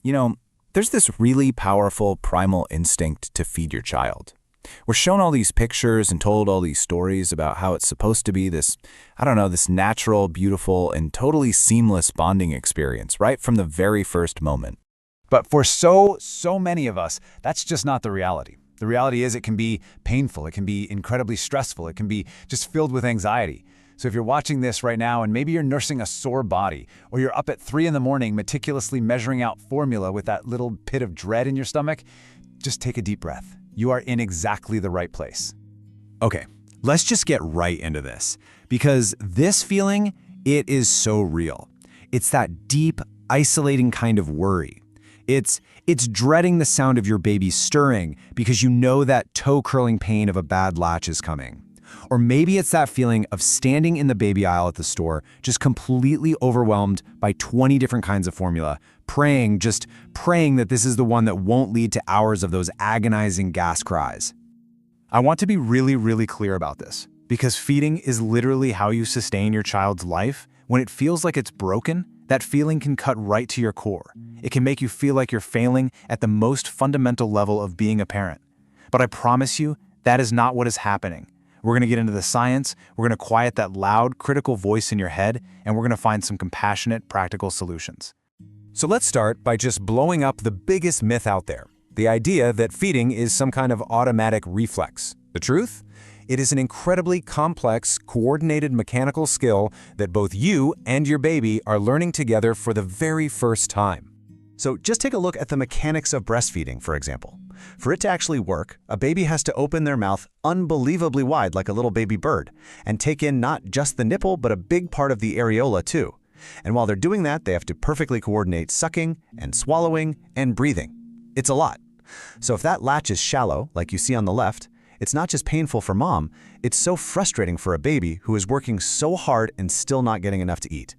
You know, there's this really powerful primal instinct to feed your child. We're shown all these pictures and told all these stories about how it's supposed to be this, I don't know, this natural, beautiful, and totally seamless bonding experience right from the very first moment. But for so many of us, that's just not the reality. The reality is it can be painful, it can be incredibly stressful, it can be just filled with anxiety. So if you're watching this right now and maybe you're nursing a sore body, or you're up at 3 in the morning meticulously measuring out formula with that little pit of dread in your stomach, just take a deep breath. You are in exactly the right place. Okay, let's just get right into this, because this feeling, it is so real. It's that deep, isolating kind of worry. It's dreading the sound of your baby stirring because you know that toe-curling pain of a bad latch is coming. Or maybe it's that feeling of standing in the baby aisle at the store, just completely overwhelmed by 20 different kinds of formula, just praying that this is the one that won't lead to hours of those agonizing gas cries. I want to be really, really clear about this, because feeding is literally how you sustain your child's life. When it feels like it's broken, that feeling can cut right to your core. It can make you feel like you're failing at the most fundamental level of being a parent. But I promise you, that is not what is happening. We're going to get into the science, we're going to quiet that loud, critical voice in your head, and we're going to find some compassionate, practical solutions. So let's start by just blowing up the biggest myth out there, the idea that feeding is some kind of automatic reflex. The truth? It is an incredibly complex, coordinated mechanical skill that both you and your baby are learning together for the very first time. So just take a look at the mechanics of breastfeeding, for example. For it to actually work, a baby has to open their mouth unbelievably wide like a little baby bird and take in not just the nipple, but a big part of the areola too. And while they're doing that, they have to perfectly coordinate sucking and swallowing and breathing. It's a lot. So if that latch is shallow, like you see on the left, it's not just painful for mom, it's so frustrating for a baby who is working so hard and still not getting enough to eat.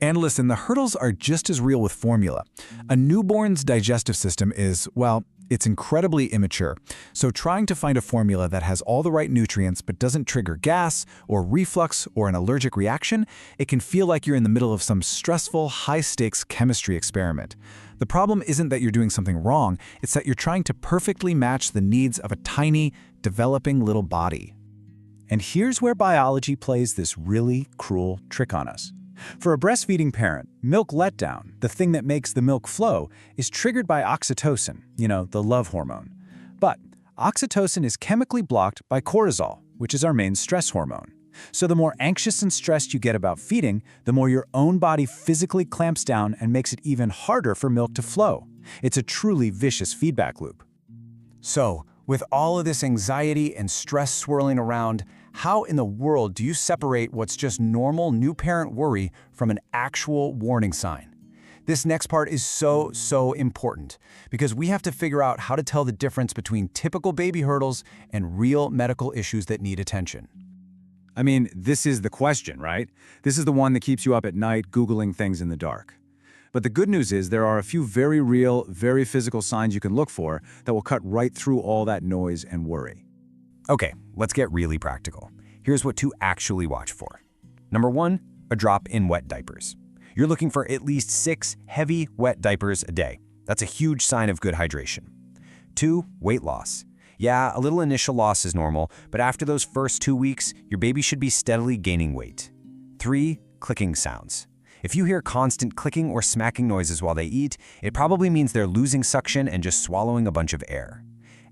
And listen, the hurdles are just as real with formula. A newborn's digestive system is, well, it's incredibly immature. So trying to find a formula that has all the right nutrients but doesn't trigger gas or reflux or an allergic reaction, it can feel like you're in the middle of some stressful, high-stakes chemistry experiment. The problem isn't that you're doing something wrong, it's that you're trying to perfectly match the needs of a tiny, developing little body. And here's where biology plays this really cruel trick on us. For a breastfeeding parent, milk letdown, the thing that makes the milk flow, is triggered by oxytocin, the love hormone. But oxytocin is chemically blocked by cortisol, which is our main stress hormone. So the more anxious and stressed you get about feeding, the more your own body physically clamps down and makes it even harder for milk to flow. It's a truly vicious feedback loop. So, with all of this anxiety and stress swirling around, how in the world do you separate what's just normal new parent worry from an actual warning sign? This next part is so important because we have to figure out how to tell the difference between typical baby hurdles and real medical issues that need attention. I mean, this is the question, right? This is the one that keeps you up at night Googling things in the dark. But the good news is there are a few very real, very physical signs you can look for that will cut right through all that noise and worry. Okay, let's get really practical. Here's what to actually watch for. Number 1, a drop in wet diapers. You're looking for at least 6 heavy, wet diapers a day. That's a huge sign of good hydration. 2, weight loss. Yeah, a little initial loss is normal, but after those first 2 weeks, your baby should be steadily gaining weight. 3, clicking sounds. If you hear constant clicking or smacking noises while they eat, it probably means they're losing suction and just swallowing a bunch of air.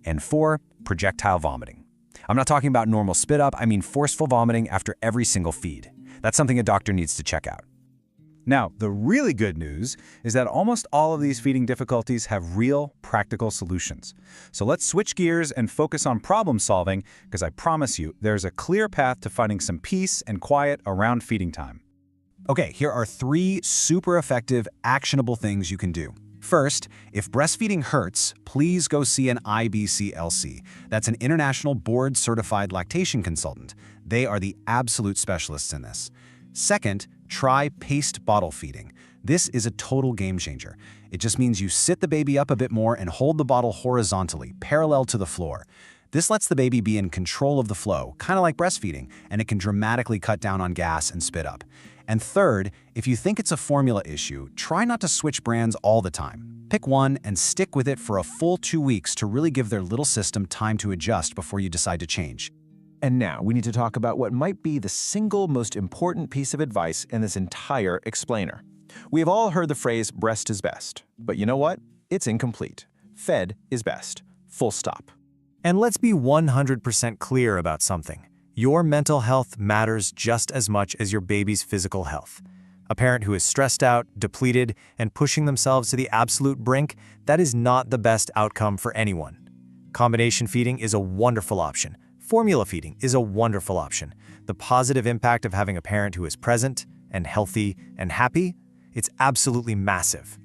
And 4, projectile vomiting. I'm not talking about normal spit up, I mean forceful vomiting after every single feed. That's something a doctor needs to check out. Now, the really good news is that almost all of these feeding difficulties have real, practical solutions. So let's switch gears and focus on problem solving, because I promise you, there's a clear path to finding some peace and quiet around feeding time. Okay, here are 3 super effective, actionable things you can do. First, if breastfeeding hurts, please go see an IBCLC. That's an international board-certified lactation consultant. They are the absolute specialists in this. Second, try paced bottle feeding. This is a total game changer. It just means you sit the baby up a bit more and hold the bottle horizontally, parallel to the floor. This lets the baby be in control of the flow, kind of like breastfeeding, and it can dramatically cut down on gas and spit up. And third, if you think it's a formula issue, try not to switch brands all the time. Pick one and stick with it for a full 2 weeks to really give their little system time to adjust before you decide to change. And now we need to talk about what might be the single most important piece of advice in this entire explainer. We have all heard the phrase breast is best, but you know what? It's incomplete. Fed is best. Full stop. And let's be 100% clear about something. Your mental health matters just as much as your baby's physical health. A parent who is stressed out, depleted, and pushing themselves to the absolute brink, that is not the best outcome for anyone. Combination feeding is a wonderful option. Formula feeding is a wonderful option. The positive impact of having a parent who is present and healthy and happy, it's absolutely massive.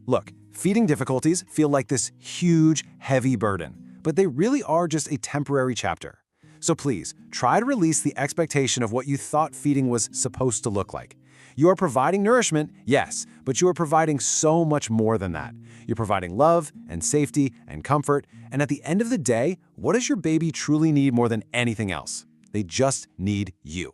Look, feeding difficulties feel like this huge, heavy burden, but they really are just a temporary chapter. So please, try to release the expectation of what you thought feeding was supposed to look like. You are providing nourishment, yes, but you are providing so much more than that. You're providing love and safety and comfort, and at the end of the day, what does your baby truly need more than anything else? They just need you.